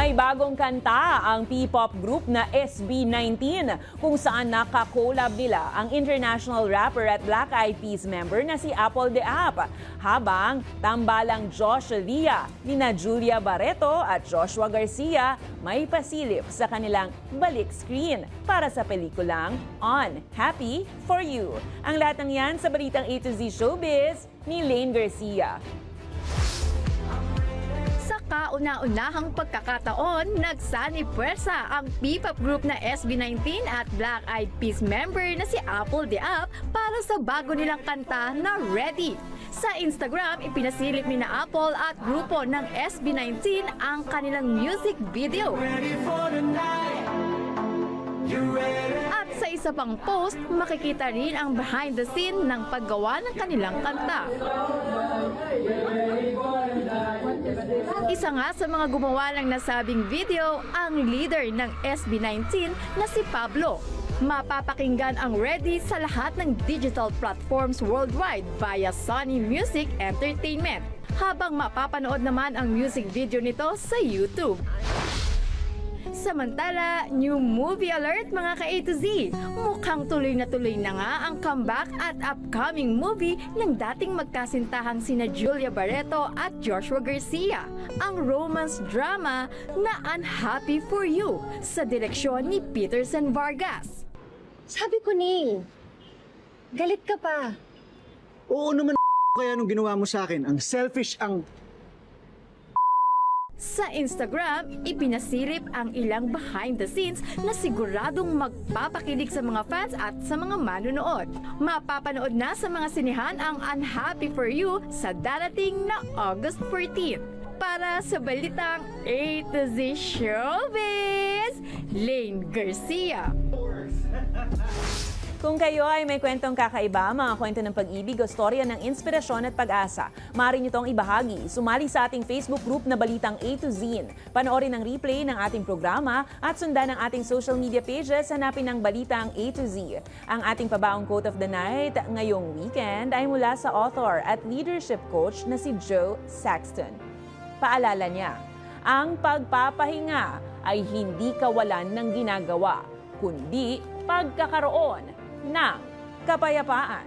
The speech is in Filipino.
May bagong kanta ang P-pop group na SB19 kung saan nakakolab nila ang international rapper at Black Eyed Peas member na si Apple de Ap. Habang tambalang Josh Lia, nina Julia Barreto at Joshua Garcia may pasilip sa kanilang balik screen para sa pelikulang On Happy For You. Ang lahat ng yan sa balitang A to Z Showbiz ni Lane Garcia. Sa kauna-unahang pagkakataon, nagsani-pwersa ang P-pop group na SB19 at Black Eyed Peas member na si Apple de Ap para sa bago nilang kanta na Ready. Sa Instagram, ipinasilip ni na Apple at grupo ng SB19 ang kanilang music video. At sa isa pang post, makikita rin ang behind the scene ng paggawa ng kanilang kanta. Isa nga sa mga gumawa ng nasabing video, ang leader ng SB19 na si Pablo. Mapapakinggan ang Ready sa lahat ng digital platforms worldwide via Sony Music Entertainment, habang mapapanood naman ang music video nito sa YouTube. Samantala, new movie alert mga ka-A to Z. Mukhang tuloy na nga ang comeback at upcoming movie ng dating magkasintahang sina Julia Barreto at Joshua Garcia. Ang romance drama na Unhappy For You sa direksyon ni Peterson Vargas. Sabi ko ni, galit ka pa. Oo naman kaya nung ginawa mo sa akin. Ang selfish, ang... Sa Instagram, ipinasilip ang ilang behind the scenes na siguradong magpapakilig sa mga fans at sa mga manonood. Mapapanood na sa mga sinihan ang Unhappy For You sa darating na August 14. Para sa balitang A to Z Showbiz, Lane Garcia. Kung kayo ay may kwentong kakaiba, mga kwento ng pag-ibig o storya ng inspirasyon at pag-asa, maaari nyo itong ibahagi. Sumali sa ating Facebook group na Balitang A to Z. Panoorin ang replay ng ating programa at sundan ang ating social media pages, hanapin ang Balitang A to Z. Ang ating pabaong quote of the night ngayong weekend ay mula sa author at leadership coach na si Joe Saxton. Paalala niya, ang pagpapahinga ay hindi kawalan ng ginagawa, kundi pagkakaroon ng kapayapaan.